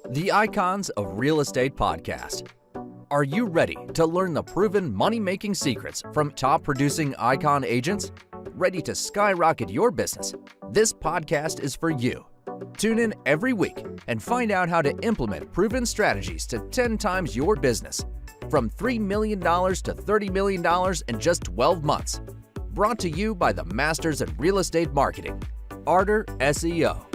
The Icons of Real Estate Podcast. Are you ready to learn the proven money-making secrets from top-producing Icon agents? Ready to skyrocket your business? This podcast is for you. Tune in every week and find out how to implement proven strategies to 10 times your business. From $3 million to $30 million in just 12 months. Brought to you by the Masters in Real Estate Marketing, Arter SEO.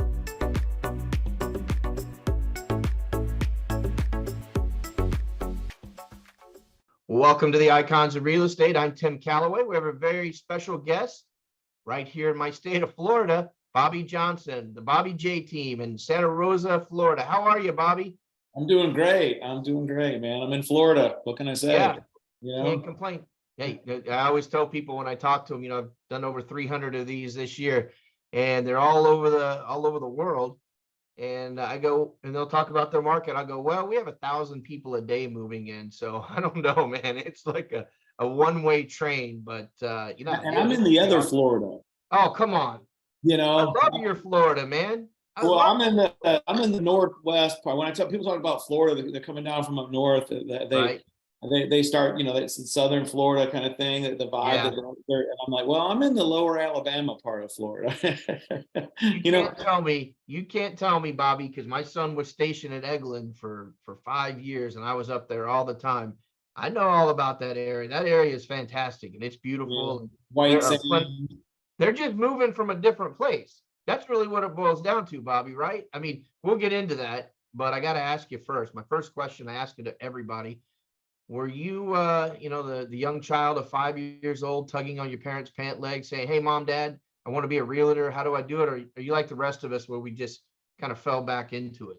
Welcome to the Icons of Real Estate. I'm Tim Calloway. We have a very special guest right here in my state of Florida, Bobby Johnson, the Bobby J team in Santa Rosa, Florida. How are you, Bobby? I'm doing great, man. I'm in Florida. What can I say? Yeah, you know? Can't complain. Hey, I always tell people when I talk to them, I've done over 300 of these this year, and they're all over the world. And I go, and they'll talk about their market. I go, well, we have 1,000 people a day moving in. So I don't know, man. It's like a one-way train, but And I'm in the other Florida. Oh, come on. I love your Florida, man. I'm in the northwest part. When people talk about Florida, they're coming down from up north. They start, it's southern Florida kind of thing. The vibe, Yeah. and I'm like, well, I'm in the lower Alabama part of Florida. You can't tell me, Bobby, because my son was stationed at Eglin for 5 years, and I was up there all the time. I know all about that area. That area is fantastic, and it's beautiful. Yeah. White sand. They're just moving from a different place. That's really what it boils down to, Bobby, right? I mean, we'll get into that, but I got to ask you first. My first question I ask it to everybody. Were you, the young child of 5 years old tugging on your parents' pant leg saying, hey, mom, dad, I want to be a realtor. How do I do it? Or are you like the rest of us where we just kind of fell back into it?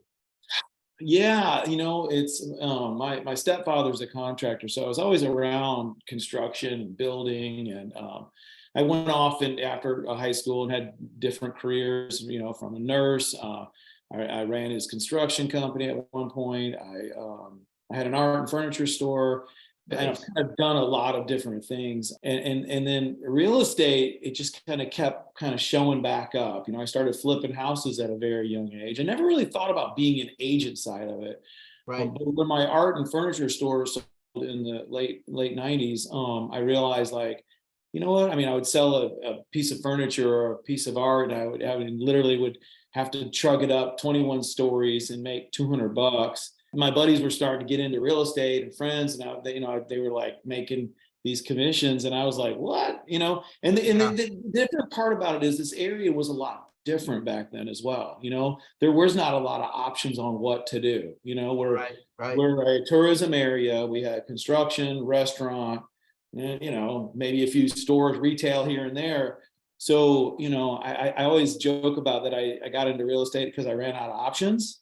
Yeah, it's my stepfather's a contractor, so I was always around construction and building, and I went off after high school and had different careers, from a nurse. I ran his construction company at one point. I had an art and furniture store. Nice. And I've kind of done a lot of different things. And then real estate, it just kept showing back up. I started flipping houses at a very young age. I never really thought about being an agent side of it. Right. But when my art and furniture store sold in the late 90s, I realized, like, you know what? I mean, I would sell a piece of furniture or a piece of art, and I would have to chug it up 21 stories and make $200. My buddies were starting to get into real estate, and friends, and they were like making these commissions, and I was like, what? And the different part about it is this area was a lot different back then as well. There was not a lot of options on what to do. We're a tourism area. We had construction, restaurant, and, maybe a few stores, retail here and there. So, I always joke about that. I got into real estate because I ran out of options.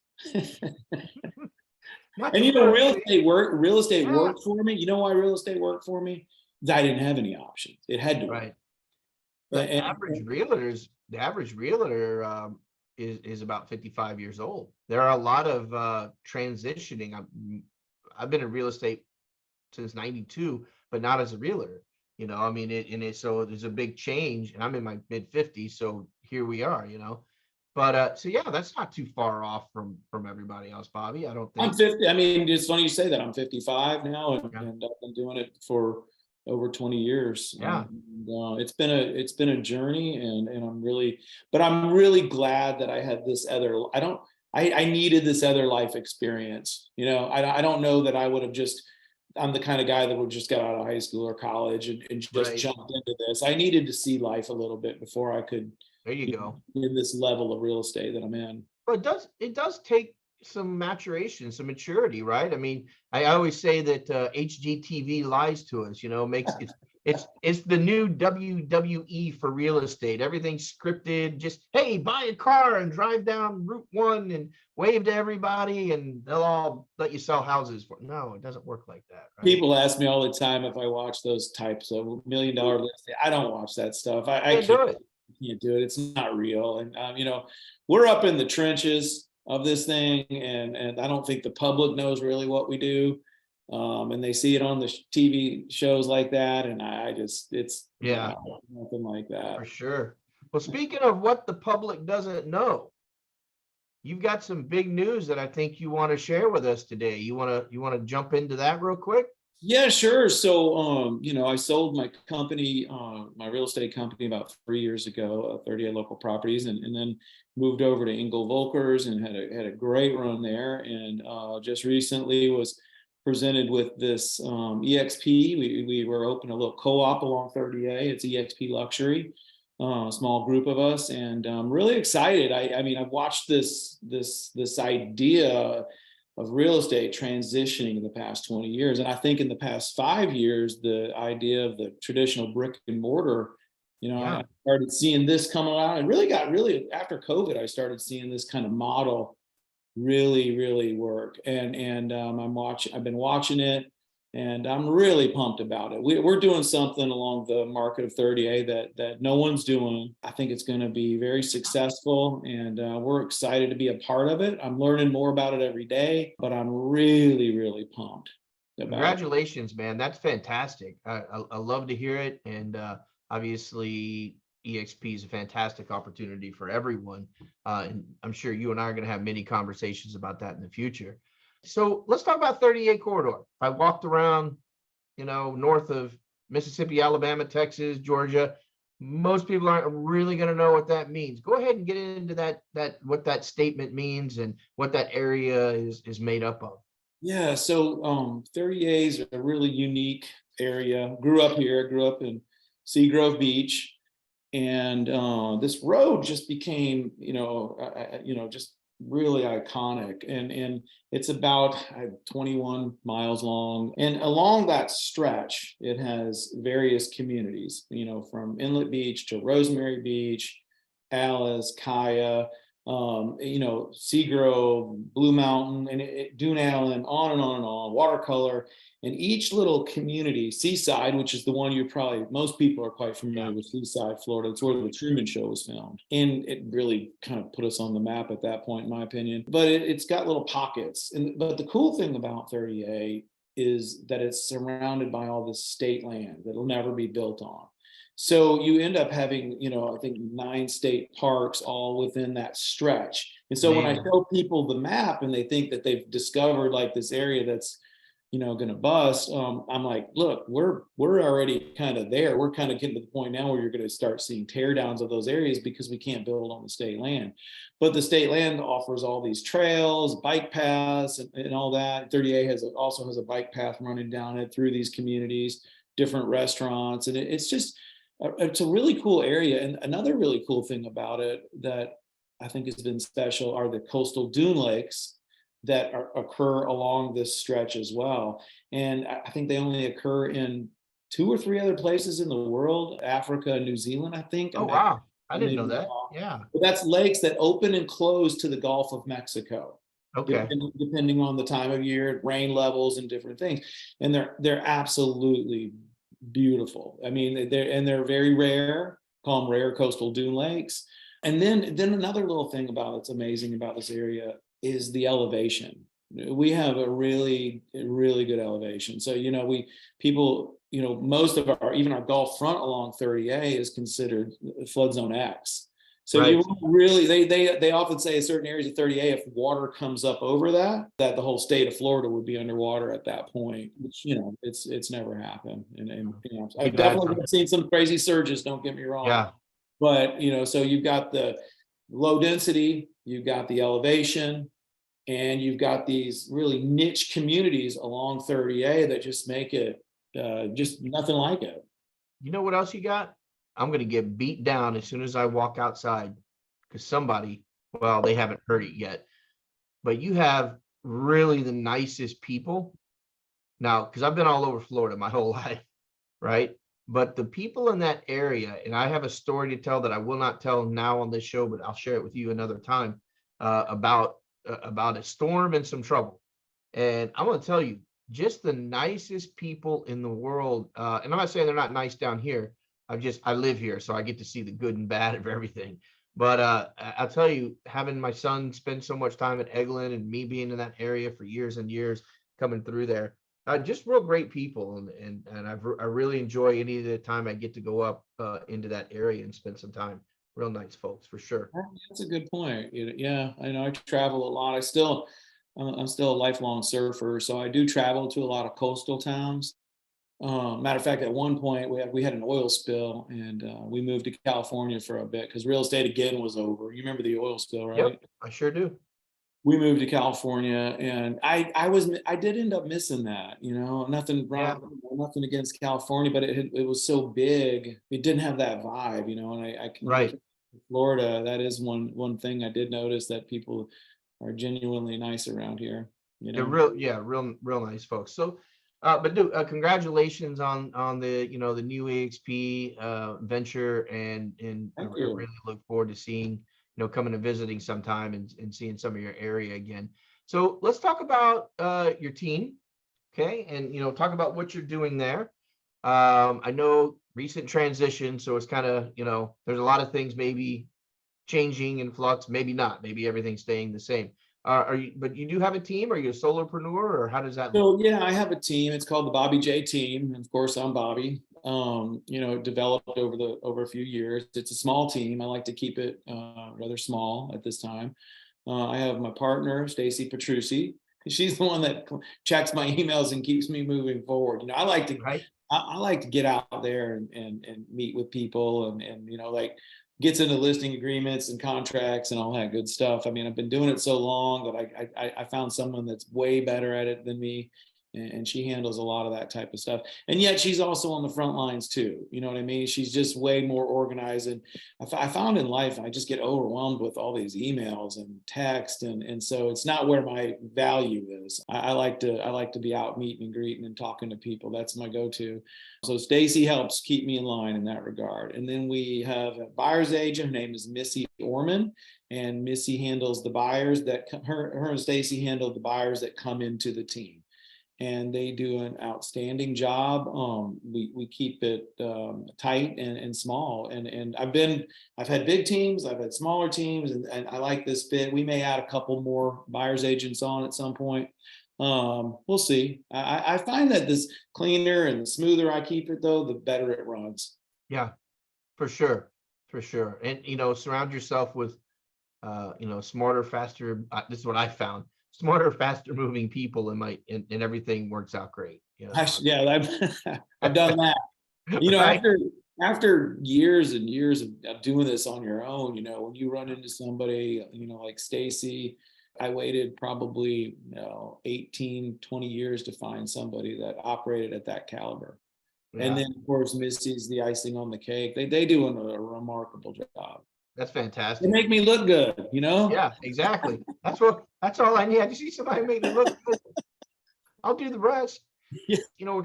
And real estate worked for me. You know why real estate worked for me? I didn't have any options. It had to work. Right. The average realtor is about 55 years old. There are a lot of transitioning. I've been in real estate since 92, but not as a realtor. So there's a big change, and I'm in my mid 50s. So here we are, But so yeah, that's not too far off from everybody else, Bobby. I don't think. I'm 50. I mean, it's funny you say that. I'm 55 now, and I've been doing it for over 20 years. Yeah. It's been a journey, and I'm really glad that I had this other. I needed this other life experience. I don't know that I would have I'm the kind of guy that would just get out of high school or college and just jumped into this. I needed to see life a little bit before I could. There you go. In this level of real estate that I'm in. But it does take some maturation, some maturity, right? I mean, I always say that HGTV lies to us. Makes it's the new WWE for real estate. Everything's scripted. Just, hey, buy a car and drive down Route 1 and wave to everybody, and they'll all let you sell houses. No, it doesn't work like that. Right? People ask me all the time if I watch those types of $1 million real estate. I don't watch that stuff. I can't do it. Can't do it. It's not real. And we're up in the trenches of this thing, and I don't think the public knows really what we do. And they see it on the TV shows like that, and it's nothing like that. For sure. Well, speaking of what the public doesn't know, you've got some big news that I think you want to share with us today. You want to jump into that real quick? Yeah, sure. So, I sold my company, my real estate company about 3 years ago, 38 local properties, and then moved over to Engel Volkers and had a great run there. And just recently was presented with this EXP. We were open a little co-op along 30A. It's EXP Luxury, a small group of us, and I'm really excited. I mean, I've watched this idea of real estate transitioning in the past 20 years. And I think in the past 5 years, the idea of the traditional brick and mortar, Yeah. I started seeing this come around, and really after COVID, I started seeing this kind of model really work. And I've been watching it, and I'm really pumped about it. We're doing something along the market of 30A that no one's doing. I think it's going to be very successful, and we're excited to be a part of it. I'm learning more about it every day, but I'm really pumped about it. Congratulations, man. That's fantastic. I love to hear it. And obviously, EXP is a fantastic opportunity for everyone. And I'm sure you and I are going to have many conversations about that in the future. So let's talk about 38 corridor. I walked around, north of Mississippi, Alabama, Texas, Georgia. Most people aren't really going to know what that means. Go ahead and get into that what that statement means and what that area is made up of. Yeah, so 30A is a really unique area. Grew up here, grew up in Seagrove Beach, and this road just became, just really iconic. And it's about 21 miles long. And along that stretch, it has various communities, from Inlet Beach to Rosemary Beach, Alice, Kaya, Seagrove, Blue Mountain, and Dune Allen, on and on and on, Watercolor. And each little community, Seaside, which is the one most people are quite familiar with, Seaside, Florida. It's where the Truman Show was filmed. And it really kind of put us on the map at that point, in my opinion. But it's got little pockets. But the cool thing about 30A is that it's surrounded by all this state land that'll never be built on. So you end up having, I think 9 state parks all within that stretch. And so when I show people the map and they think that they've discovered like this area that's, going to bust, I'm like, look, we're already kind of there. We're kind of getting to the point now where you're going to start seeing tear downs of those areas because we can't build on the state land. But the state land offers all these trails, bike paths, and all that. 30A also has a bike path running down it through these communities, different restaurants, and it's a really cool area. And another really cool thing about it that I think has been special are the coastal dune lakes that occur along this stretch as well. And I think they only occur in 2 or 3 other places in the world, Africa and New Zealand, I think. Oh, wow. I didn't know that. Yeah. But that's lakes that open and close to the Gulf of Mexico. Okay. Depending on the time of year, rain levels and different things. And they're absolutely beautiful. I mean, they're very rare. Call them rare coastal dune lakes. And then another little thing that's amazing about this area is the elevation. We have a really good elevation. So most of even our Gulf front along 30A is considered flood zone X. So right. You really they often say in certain areas of 30A, if water comes up over that the whole state of Florida would be underwater at that point, which it's never happened. And I've definitely seen some crazy surges, don't get me wrong. Yeah. But so you've got the low density, you've got the elevation, and you've got these really niche communities along 30A that just make it just nothing like it. You know what else you got? I'm going to get beat down as soon as I walk outside because they haven't heard it yet, but you have really the nicest people now, because I've been all over Florida my whole life, right? But the people in that area, and I have a story to tell that I will not tell now on this show, but I'll share it with you another time, about a storm and some trouble. And I'm going to tell you, just the nicest people in the world. And I'm not saying they're not nice down here. I live here, so I get to see the good and bad of everything. But I'll tell you, having my son spend so much time at Eglin and me being in that area for years and years, coming through there, just real great people. And I really enjoy any of the time I get to go up into that area and spend some time real nice folks for sure. That's a good point. Yeah, I know I travel a lot. I'm still a lifelong surfer, so I do travel to a lot of coastal towns. Matter of fact, at one point we had an oil spill, and we moved to California for a bit because real estate again was over. You remember the oil spill, right? Yep, I sure do. We moved to California, and I did end up missing that. Nothing Yeah, wrong, nothing against California, but it was so big, it didn't have that vibe, and I can right. Florida. That is one thing I did notice, that people are genuinely nice around here. Real nice folks. So, but dude, congratulations on the the new EXP venture, and I Thank you. really look forward to seeing coming and visiting sometime, and seeing some of your area again. So let's talk about your team, okay, and talk about what you're doing there. I know recent transition, so it's kind of there's a lot of things maybe changing in flux, maybe not, maybe everything's staying the same. But you do have a team? Are you a solopreneur, or how does that look? So yeah, I have a team. It's called the Bobby J team. And of course, I'm Bobby. It developed over a few years. It's a small team. I like to keep it rather small at this time. I have my partner, Stacy Petrucci. She's the one that checks my emails and keeps me moving forward. I like to Right. I like to get out there and meet with people, and like gets into listing agreements and contracts and all that good stuff. I mean, I've been doing it so long that I found someone that's way better at it than me, and she handles a lot of that type of stuff. And yet she's also on the front lines too. You know what I mean? She's just way more organized. And I found in life, I just get overwhelmed with all these emails and text, and so it's not where my value is. I like to be out meeting and greeting and talking to people. That's my go-to. So Stacy helps keep me in line in that regard. And then we have a buyer's agent. Her name is Missy Orman, and Missy handles the buyers that her and Stacy handle the buyers that come into the team, and they do an outstanding job. We keep it tight and small. And I've had big teams, I've had smaller teams, and I like this fit. We may add a couple more buyer's agents on at some point. We'll see. I find that this cleaner and the smoother I keep it, though, the better it runs. Yeah, for sure, for sure. And surround yourself with smarter, faster. This is what I found: smarter, faster moving people, and everything works out great. Yeah, I've done that. Right. After years and years of doing this on your own, when you run into somebody, like Stacy, I waited probably 18, 20 years to find somebody that operated at that caliber. Yeah. And then of course Missy's the icing on the cake. They do a remarkable job. That's fantastic. They make me look good, Yeah, exactly. That's all I need. I just see somebody make me look good. I'll do the rest. Yeah. We're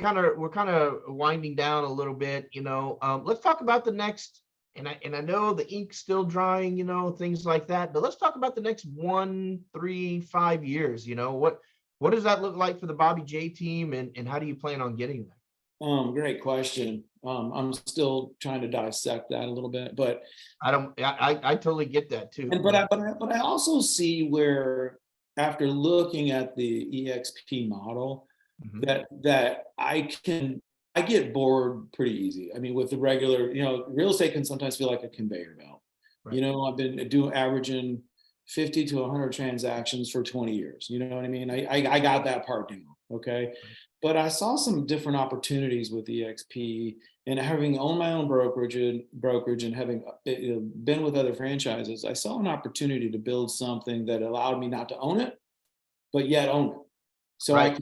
kind of winding down a little bit. Let's talk about the next. And I know the ink's still drying, things like that. But let's talk about the next 1, 3, 5 years. What does that look like for the Bobby J team, and how do you plan on getting there? Great question. I'm still trying to dissect that a little bit, but I totally get that too. but I also see where, after looking at the EXP model, Mhm. that I get bored pretty easy. I mean, with the regular, real estate can sometimes feel like a conveyor belt. Right. I've been averaging 50 to 100 transactions for 20 years. You know what I mean? I got that part down. Okay. Right. But I saw some different opportunities with EXP, and having owned my own brokerage and having been with other franchises, I saw an opportunity to build something that allowed me not to own it, but yet own it. So Right.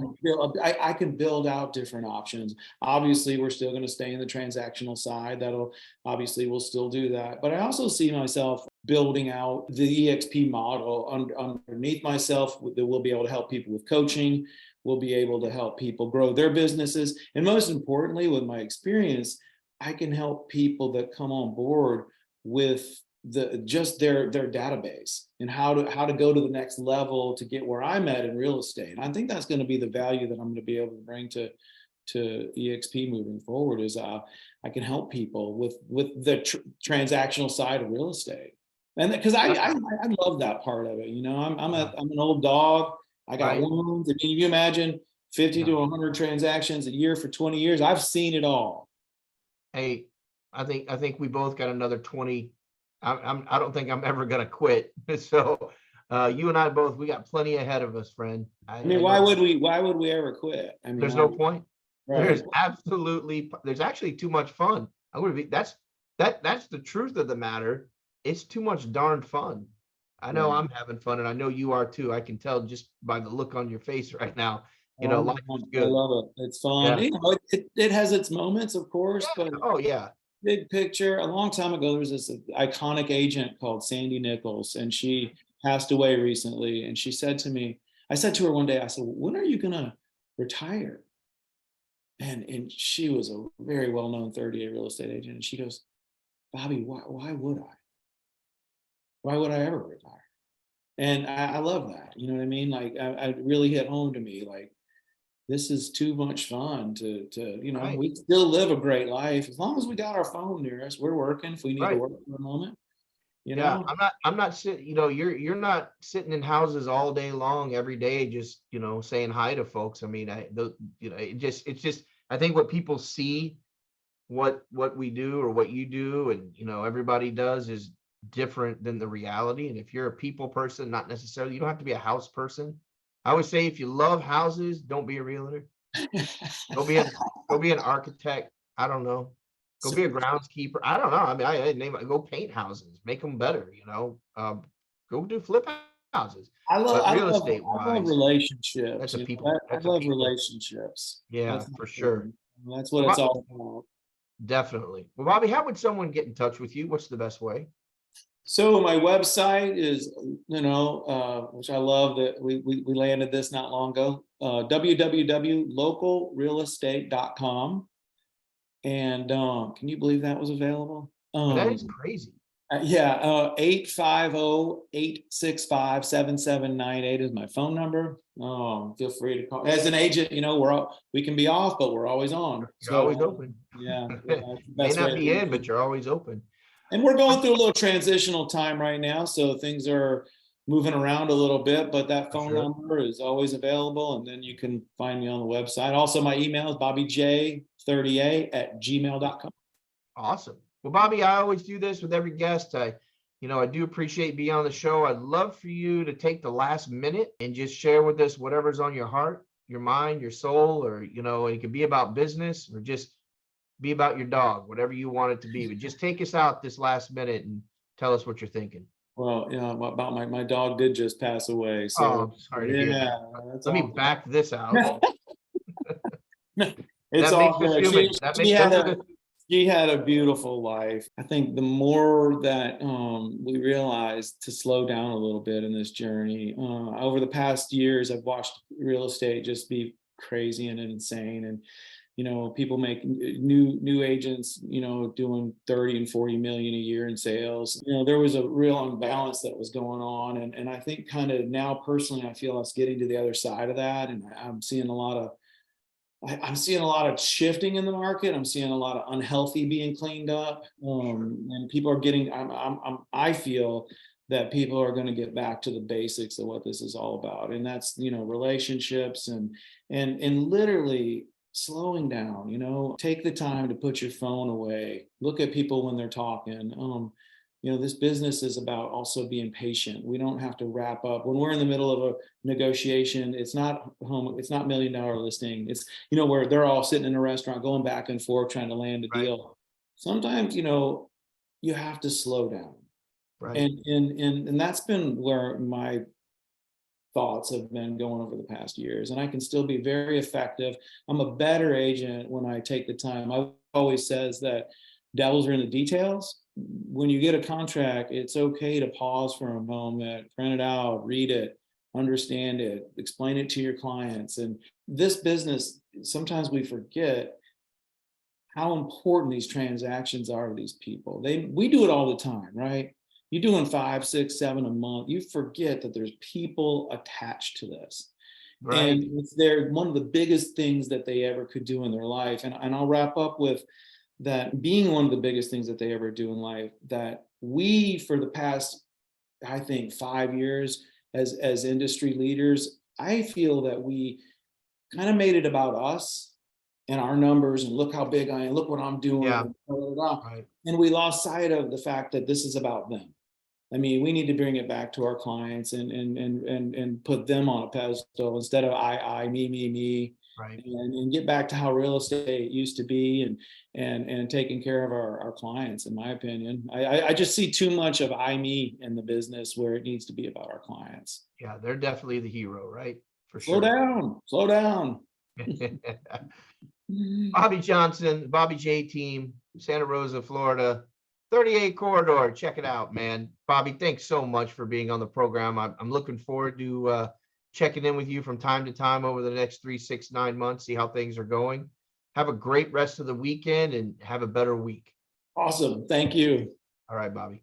I can build out different options. Obviously, we're still going to stay in the transactional side. We'll still do that. But I also see myself building out the EXP model underneath myself, that will be able to help people with coaching. We'll be able to help people grow their businesses. And most importantly, with my experience, I can help people that come on board with their database, and how to go to the next level to get where I'm at in real estate. And I think that's going to be the value that I'm going to be able to bring to EXP moving forward, is I can help people with the transactional side of real estate. And because I love that part of it. I'm an old dog. I got Right. wounds. I mean, you imagine 50 to 100 transactions a year for 20 years. I've seen it all. Hey, I think we both got another 20 I don't think I'm ever gonna quit. So you and I both, we got plenty ahead of us, friend. I mean, I know why would we ever quit? I mean, there's no point. right. There's actually too much fun. I'm gonna be that's the truth of the matter. It's too much darn fun. I know Right. I'm having fun, and I know you are too. I can tell just by the look on your face right now. Life is I good. love it. It's fun. Yeah. It has its moments, of course, Yeah. but Oh yeah. big picture, a long time ago, there was this iconic agent called Sandy Nichols, and she passed away recently. And she said to me, I said to her one day, I said, when are you gonna retire? And she was a very well-known 30-year real estate agent. And she goes, Bobby, why would I? Why would I ever retire? And I love that. You know what I mean? Like I really hit home to me, like, this is too much fun to Right. we still live a great life as long as we got our phone near us. We're working if we need to Right. work for a moment, Yeah. I'm not sitting, you're not sitting in houses all day long every day, just, saying hi to folks. I mean, it's just, I think what people see, what we do or what you do, and, everybody does is different than the reality. And if you're a people person, not necessarily, you don't have to be a house person. I always say, if you love houses, don't be a realtor. Go be an go be an architect. I don't know. Go be a groundskeeper. I don't know. I mean, I name it. Go paint houses, make them better. Go do flip houses. But real estate I love wise, relationships. that's a You know, people. I That's a love people. relationships. Yeah, That's for sure. important. That's what Well, it's all about. definitely. Well, Bobby, how would someone get in touch with you? What's the best way? So my website is, which I love that we landed this not long ago, www.localrealestate.com. And can you believe that was available? That is crazy. Yeah, 850-865-7798 is my phone number. Feel free to call. As an agent, we can be off, but we're always on. You're always So open. yeah, that's the May best way not to be reach in, me. but you're always open. And we're going through a little transitional time right now, so things are moving around a little bit, but that phone Sure. number is always available, and then you can find me on the website. Also, my email is bobbyj38@gmail.com. Awesome. Well, Bobby, I always do this with every guest. I do appreciate being on the show. I'd love for you to take the last minute and just share with us whatever's on your heart, your mind, your soul, or, it could be about business or just be about your dog, whatever you want it to be. But just take us out this last minute and tell us what you're thinking. Well, about my dog did just pass away, Oh, so I'm sorry to hear that. that's Let me all. back this out. It's That all makes us good. human. She had a beautiful life. I think the more that we realized to slow down a little bit in this journey, over the past years, I've watched real estate just be crazy and insane. And people make new agents, doing 30 and 40 million a year in sales. There was a real imbalance that was going on. And I think kind of now personally, I feel us getting to the other side of that. And I'm seeing a lot of shifting in the market. I'm seeing a lot of unhealthy being cleaned up. And people are getting, I feel that people are going to get back to the basics of what this is all about. And that's, relationships and literally slowing down, take the time to put your phone away, look at people when they're talking. This business is about also being patient. We don't have to wrap up when we're in the middle of a negotiation. It's not $1 million listing. It's, where they're all sitting in a restaurant going back and forth trying to land a deal. Sometimes, you have to slow down. Right. And that's been where my thoughts have been going over the past years, and I can still be very effective. I'm a better agent when I take the time. I always says that devils are in the details. When you get a contract, it's okay to pause for a moment, print it out, read it, understand it, explain it to your clients. And this business, sometimes we forget how important these transactions are to these people. We do it all the time, right? You're doing 5, 6, 7 a month. You forget that there's people attached to this. Right. And it's one of the biggest things that they ever could do in their life. And I'll wrap up with that being one of the biggest things that they ever do in life, that we, for the past, I think, 5 years as industry leaders, I feel that we kind of made it about us and our numbers and look how big I am, look what I'm doing. Yeah. And, blah, blah, blah. Right. And we lost sight of the fact that this is about them. I mean, we need to bring it back to our clients and put them on a pedestal instead of I, me, Right. and get back to how real estate used to be and taking care of our clients, in my opinion. I just see too much of me in the business where it needs to be about our clients. Yeah, they're definitely the hero, right? For Slow sure. slow down. Bobby Johnson, Bobby J team, Santa Rosa, Florida, 38 corridor. Check it out, man. Bobby, thanks so much for being on the program. I'm looking forward to checking in with you from time to time over the next 3, 6, 9 months, see how things are going. Have a great rest of the weekend and have a better week. Awesome. Thank you. All right, Bobby.